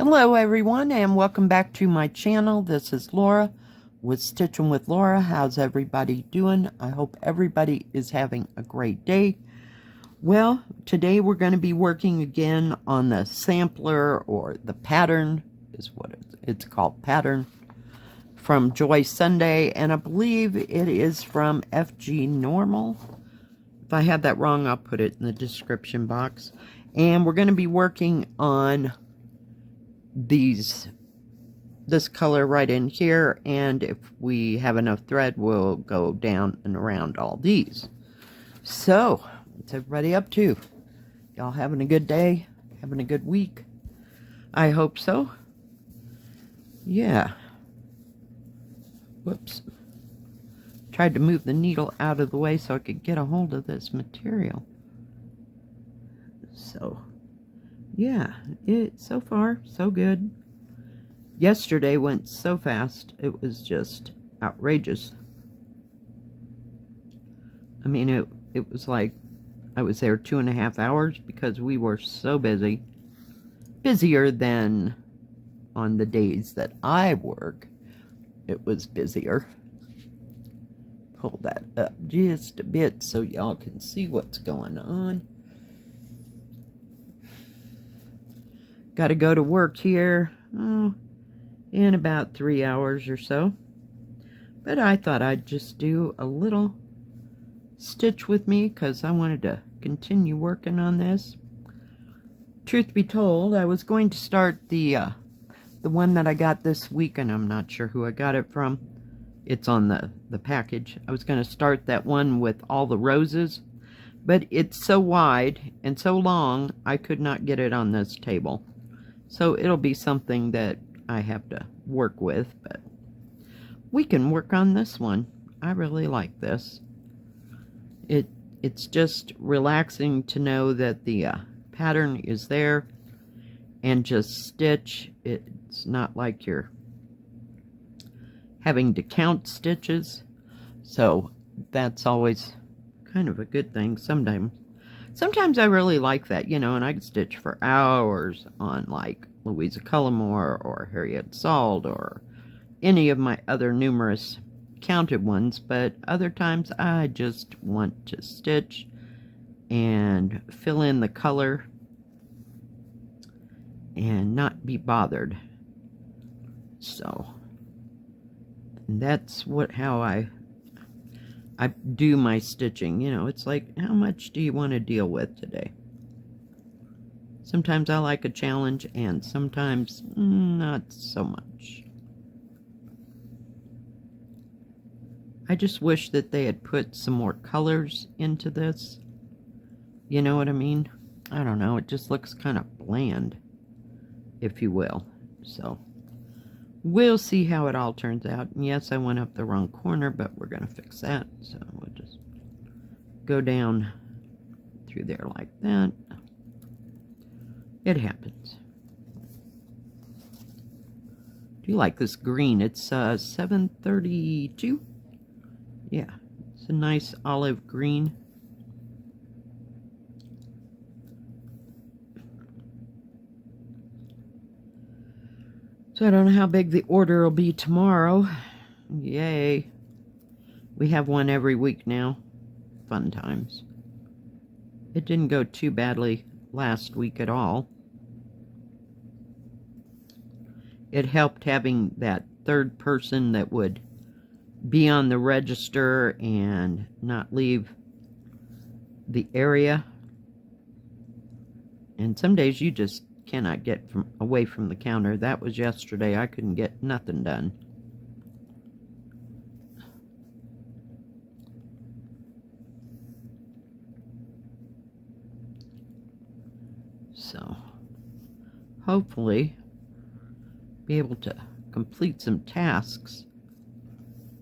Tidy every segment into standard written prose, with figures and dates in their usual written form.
Hello everyone and welcome back to my channel. This is Laura with Stitchin with Laura. How's everybody doing? I hope everybody is having a great day. Well, today we're going to be working again on the sampler, or the pattern is what it's called, pattern from Joy Sunday, and I believe it is from FG Normal. If I have that wrong, I'll put it in the description box. And we're going to be working on this color right in here, and if we have enough thread, we'll go down and around all these. So what's everybody up to? Y'all having a good day? Having a good week? I hope so. Yeah. Whoops. Tried to move the needle out of the way so I could get a hold of this material. So yeah, so far so good. Yesterday went so fast, it was just outrageous. I mean, it was like I was there 2.5 hours because we were so busy. Busier than on the days that I work. It was busier. Pull that up just a bit so y'all can see what's going on. Got to go to work here in about 3 hours or so. But I thought I'd just do a little stitch with me because I wanted to continue working on this. Truth be told, I was going to start the one that I got this week, and I'm not sure who I got it from. It's on the package. I was going to start that one with all the roses, but it's so wide and so long, I could not get it on this table. So it'll be something that I have to work with, but we can work on this one. I really like this. It's just relaxing to know that the pattern is there and just stitch. It's not like you're having to count stitches. So that's always kind of a good thing sometimes. Sometimes I really like that, you know, and I could stitch for hours on like Louisa Cullimore or Harriet Salt or any of my other numerous counted ones, but other times I just want to stitch and fill in the color and not be bothered. So that's how I do my stitching. You know, it's like, how much do you want to deal with today? Sometimes I like a challenge, and sometimes not so much. I just wish that they had put some more colors into this. You know what I mean? I don't know, it just looks kind of bland, if you will. So we'll see how it all turns out. And yes, I went up the wrong corner, but we're going to fix that. So we'll just go down through there like that. It happens. Do you like this green? It's 732. Yeah, it's a nice olive green. So I don't know how big the order will be tomorrow. Yay. We have one every week now. Fun times. It didn't go too badly last week at all. It helped having that third person that would be on the register and not leave the area. And some days you just cannot get away from the counter. That was yesterday. I couldn't get nothing done. So hopefully be able to complete some tasks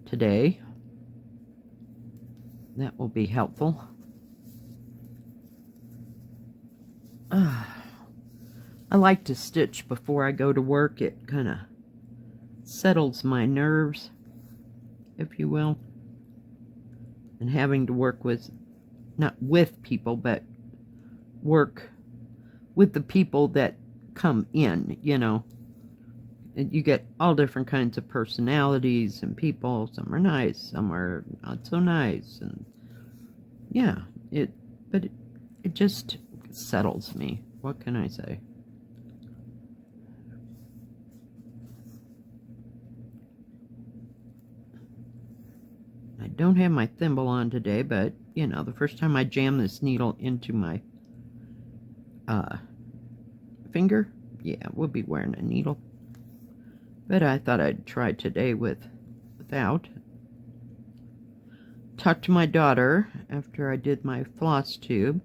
today. That will be helpful. I like to stitch before I go to work. It kind of settles my nerves, if you will. And having to work with, not with people, but work with the people that come in, you know. You get all different kinds of personalities and people. Some are nice, some are not so nice, and yeah, but it just settles me. What can I say? I don't have my thimble on today, but you know, the first time I jam this needle into my finger, yeah, we'll be wearing a needle. But I thought I'd try today without. Talked to my daughter after I did my floss tube,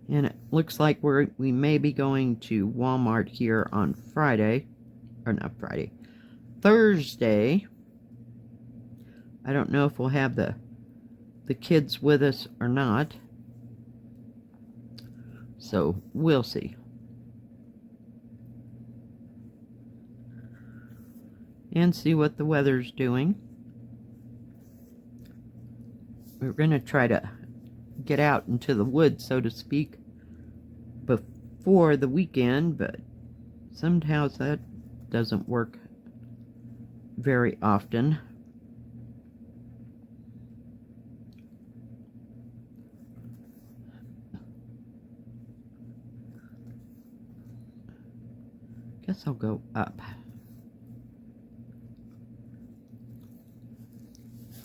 and it looks like we may be going to Walmart here on Friday, or not Friday, Thursday. I don't know if we'll have the kids with us or not, so we'll see. And see what the weather's doing. We're going to try to get out into the woods, so to speak, before the weekend, but sometimes that doesn't work very often. Guess I'll go up.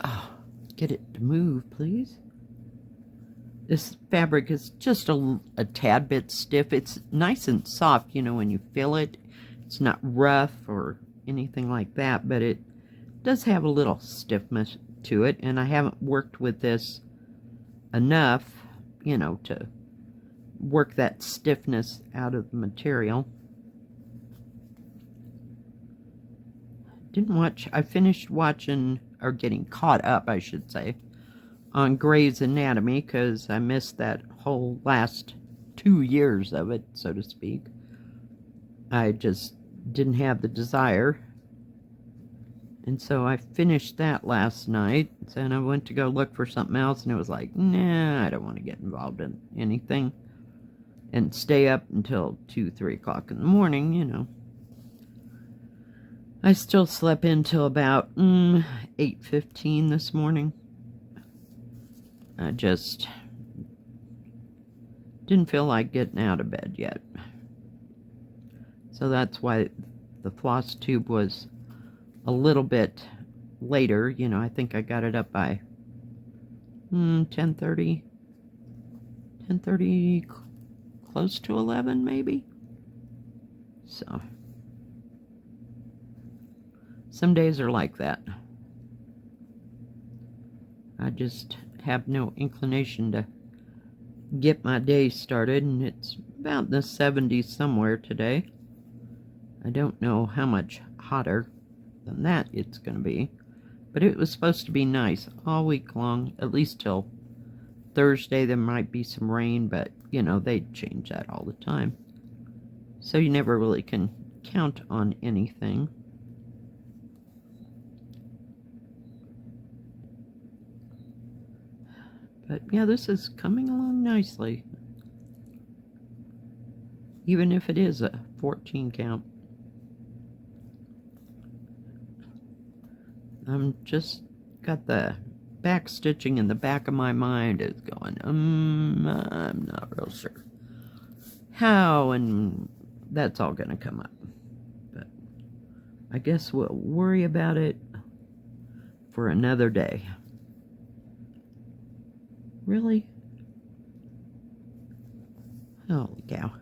Oh, get it to move, please. This fabric is just a tad bit stiff. It's nice and soft, you know, when you feel it. It's not rough or anything like that, but it does have a little stiffness to it, and I haven't worked with this enough, you know, to work that stiffness out of the material. I finished watching, or getting caught up, I should say, on Grey's Anatomy, because I missed that whole last 2 years of it, so to speak. I just didn't have the desire. And so I finished that last night, and I went to go look for something else, and it was like, nah, I don't want to get involved in anything. And stay up until 2, 3 o'clock in the morning, you know. I still slept until about 8:15 this morning. I just didn't feel like getting out of bed yet. So that's why the floss tube was a little bit later. You know, I think I got it up by 10:30, close to 11 maybe. So some days are like that. I just have no inclination to get my day started, and it's about in the 70s somewhere today. I don't know how much hotter than that it's going to be, but it was supposed to be nice all week long, at least till Thursday. There might be some rain, but you know, they change that all the time, so you never really can count on anything. But yeah, this is coming along nicely, even if it is a 14 count. I'm just got the back stitching in the back of my mind is going, I'm not real sure how, and that's all gonna come up. But I guess we'll worry about it for another day. Really? Holy cow.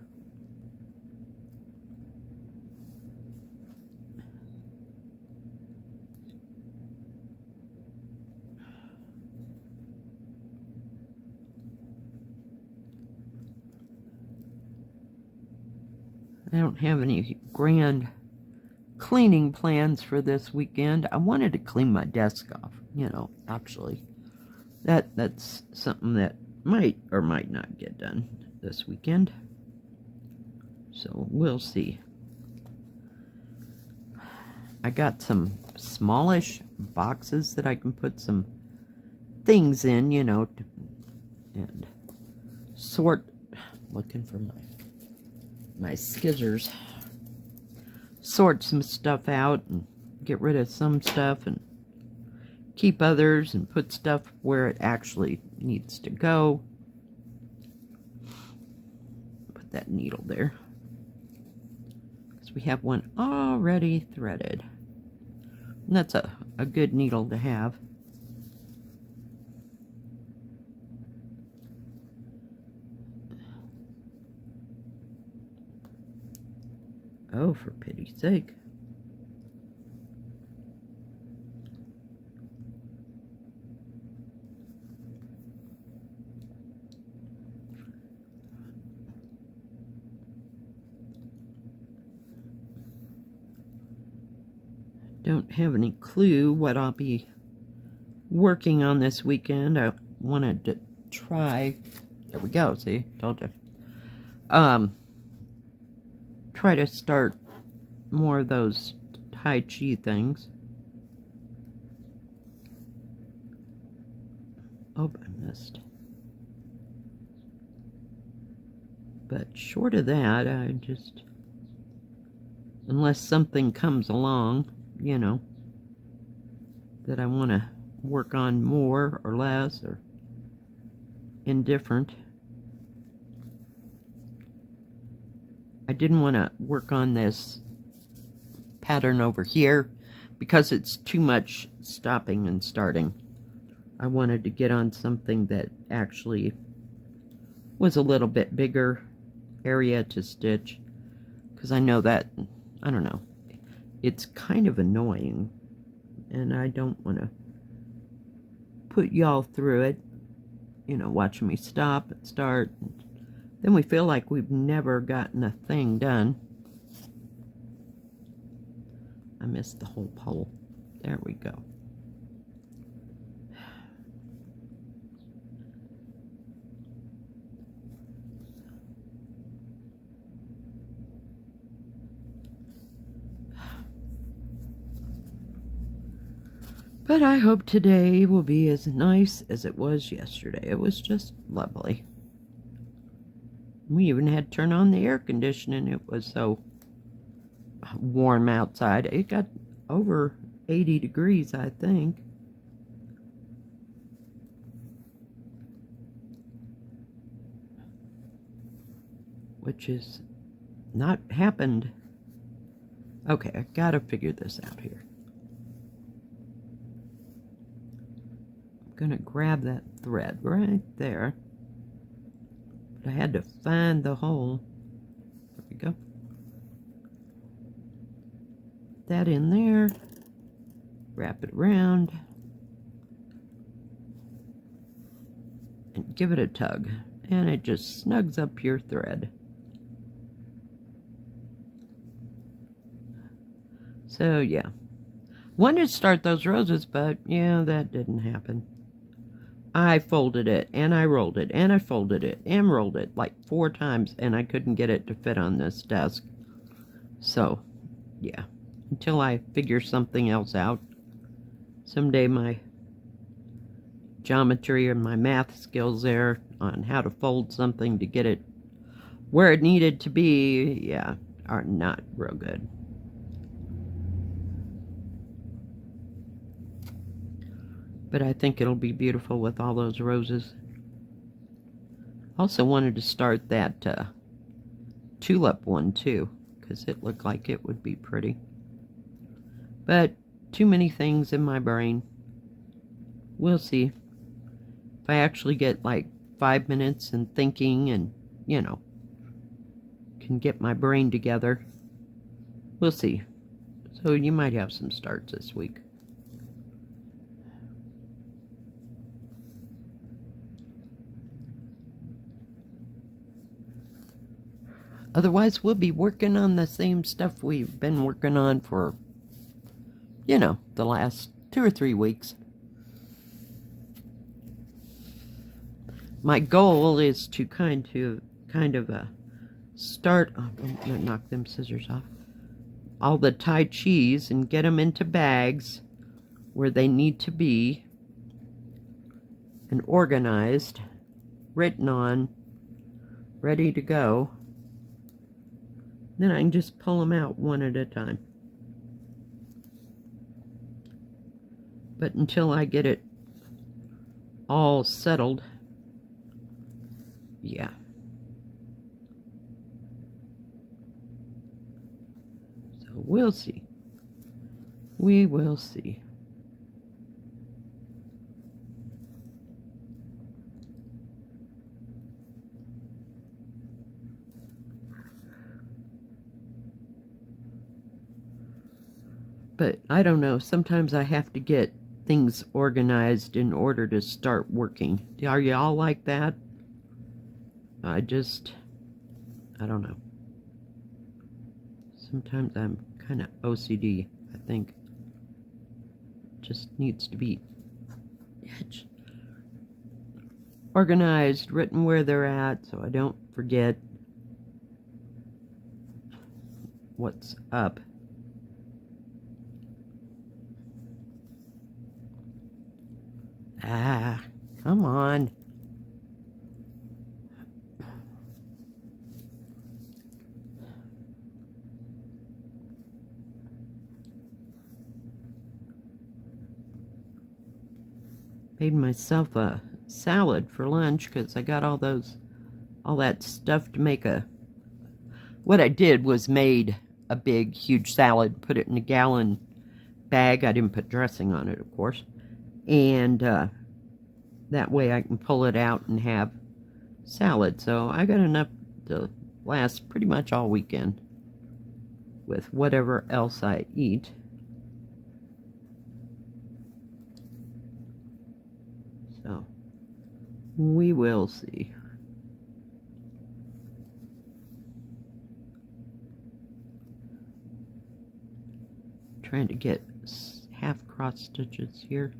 I don't have any grand cleaning plans for this weekend. I wanted to clean my desk off, you know, actually. That's something that might or might not get done this weekend. So we'll see. I got some smallish boxes that I can put some things in, you know, and sort. Looking for my my scissors, sort some stuff out and get rid of some stuff and keep others and put stuff where it actually needs to go. Put that needle there, because we have one already threaded. And that's a good needle to have. Oh, for pity's sake. Don't have any clue what I'll be working on this weekend. I wanted to try, there we go, see, told you. Try to start more of those Tai Chi things. Oh, I missed. But short of that, I just, unless something comes along, you know, that I want to work on more or less or indifferent. I didn't want to work on this pattern over here because it's too much stopping and starting. I wanted to get on something that actually was a little bit bigger area to stitch, because I know that, I don't know, it's kind of annoying and I don't want to put y'all through it, you know, watching me stop and start. Then we feel like we've never gotten a thing done. I missed the whole pole. There we go. But I hope today will be as nice as it was yesterday. It was just lovely. We even had to turn on the air conditioning. It was so warm outside. It got over 80 degrees, I think. Which is not happened. Okay, I gotta figure this out here. I'm gonna grab that thread right there. I had to find the hole. There we go. Put that in there. Wrap it around. And give it a tug. And it just snugs up your thread. So, yeah. Wanted to start those roses, but, yeah, that didn't happen. I folded it, and I rolled it, and I folded it, and rolled it like 4 times, and I couldn't get it to fit on this desk. So, yeah. Until I figure something else out. Someday my geometry and my math skills there on how to fold something to get it where it needed to be, yeah, are not real good. But I think it'll be beautiful with all those roses. Also wanted to start that tulip one too, because it looked like it would be pretty. But too many things in my brain. We'll see. If I actually get like 5 minutes and thinking and, you know, can get my brain together. We'll see. So you might have some starts this week. Otherwise, we'll be working on the same stuff we've been working on for, you know, the last 2 or 3 weeks. My goal is to kind of start, oh, don't knock them scissors off, all the Tai Chis and get them into bags where they need to be and organized, written on, ready to go. Then I can just pull them out one at a time. But until I get it all settled, yeah. So we'll see. We will see. But I don't know, sometimes I have to get things organized in order to start working. Are y'all like that? I don't know. Sometimes I'm kind of OCD, I think. Just needs to be organized, written where they're at, so I don't forget what's up. Ah, come on. Made myself a salad for lunch because I got all that stuff to make what I did was made a big, huge salad, put it in a gallon bag. I didn't put dressing on it, of course. And that way I can pull it out and have salad. So I got enough to last pretty much all weekend with whatever else I eat. So we will see. Trying to get half cross stitches here.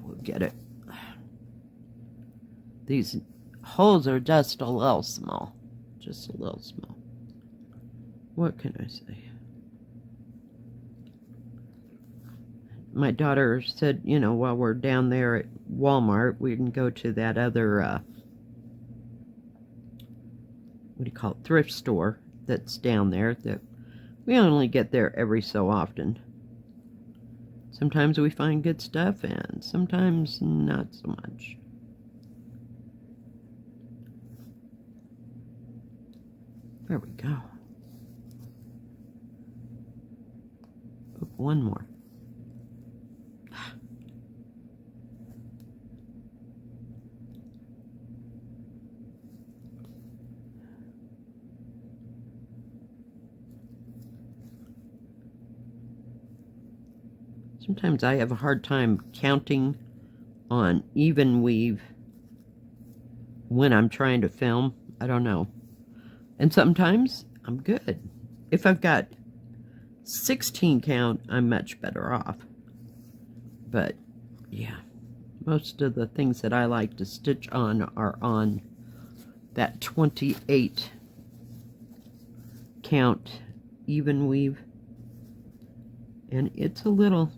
We'll get it. These holes are just a little small. Just a little small. What can I say? My daughter said, you know, while we're down there at Walmart, we can go to that other, what do you call it, thrift store that's down there. That we only get there every so often. Sometimes we find good stuff, and sometimes not so much. There we go. Oh, one more. Sometimes I have a hard time counting on even weave when I'm trying to film. I don't know. And sometimes I'm good. If I've got 16 count, I'm much better off. But yeah, most of the things that I like to stitch on are on that 28 count even weave. And it's a little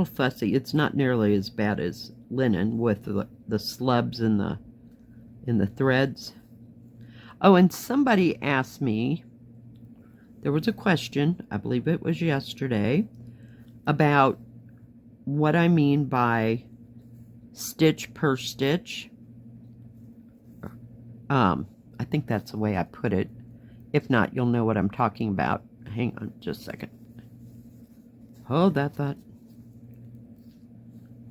fussy. It's not nearly as bad as linen with the slubs in the threads. Oh, and somebody asked me, there was a question, I believe it was yesterday, about what I mean by stitch per stitch. I think that's the way I put it. If not, you'll know what I'm talking about. Hang on just a second. Hold that thought,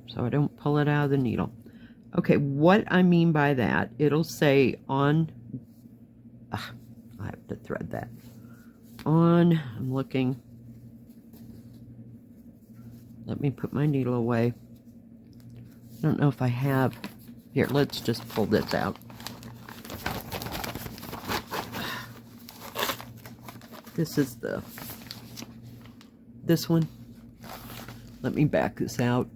so I don't pull it out of the needle. Okay, what I mean by that, it'll say on, I have to thread that. On, I'm looking. Let me put my needle away. I don't know if I have. Here, let's just pull this out. This is this one. Let me back this out.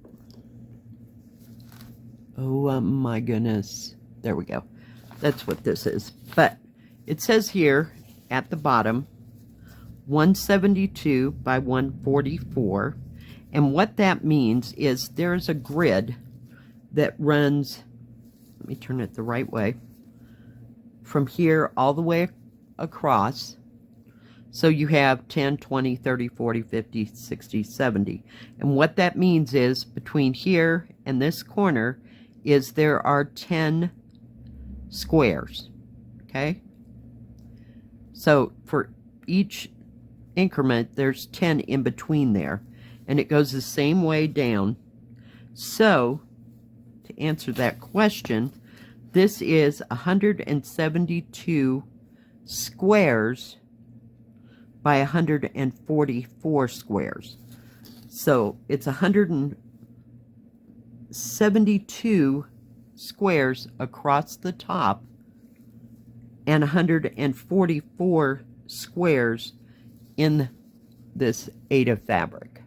Oh my goodness. There we go. That's what this is. But it says here at the bottom, 172 by 144. And what that means is there's a grid that runs, let me turn it the right way, from here all the way across. So you have 10, 20, 30, 40, 50, 60, 70. And what that means is between here and this corner is there are 10 squares. Okay? So for each increment, there's 10 in between there. And it goes the same way down. So, to answer that question, this is 172 squares by 144 squares. So it's 172 squares across the top and 144 squares in this 8 of fabric.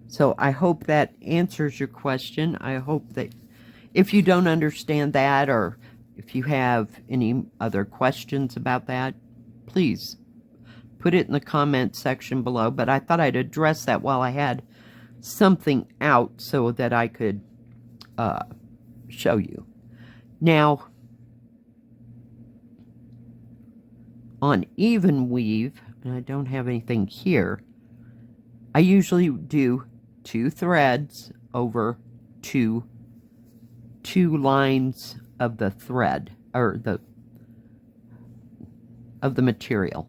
So I hope that answers your question. I hope that if you don't understand that, or if you have any other questions about that, please put it in the comment section below. But I thought I'd address that while I had something out so that I could show you. Now, on even weave, and I don't have anything here, I usually do 2 threads over two lines of the thread, or of the material.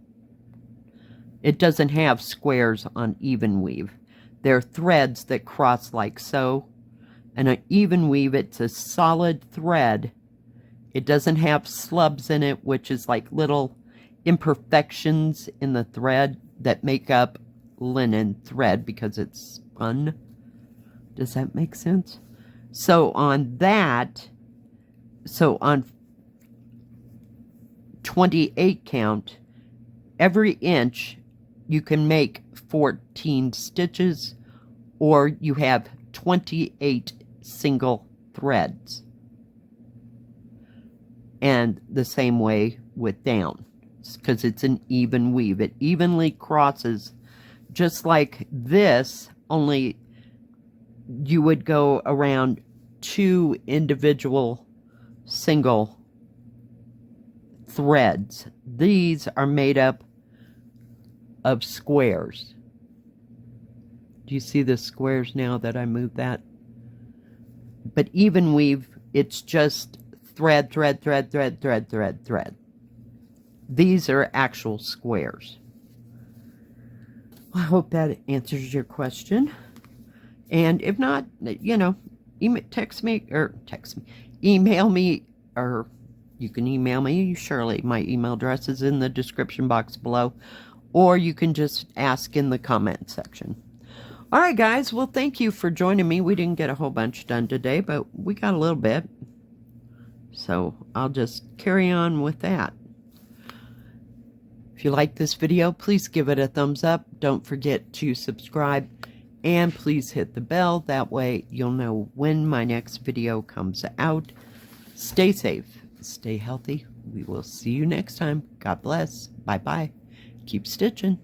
It doesn't have squares on even weave. They're threads that cross like so. And an even weave, it's a solid thread. It doesn't have slubs in it, which is like little imperfections in the thread that make up linen thread because it's spun. Does that make sense? So on that, so on 28 count, every inch you can make 14 stitches, or you have 28 single threads. And the same way with down, because it's an even weave. It evenly crosses, just like this, only you would go around 2 individual single threads. These are made up of squares. Do you see the squares now that I moved that? But even weave, it's just thread, thread, thread, thread, thread, thread, thread. These are actual squares. I hope that answers your question. And if not, you know, email me, or you can email me, Shirley. My email address is in the description box below, or you can just ask in the comment section. All right, guys. Well, thank you for joining me. We didn't get a whole bunch done today, but we got a little bit. So I'll just carry on with that. If you like this video, please give it a thumbs up. Don't forget to subscribe. And please hit the bell. That way you'll know when my next video comes out. Stay safe. Stay healthy. We will see you next time. God bless. Bye-bye. Keep stitching.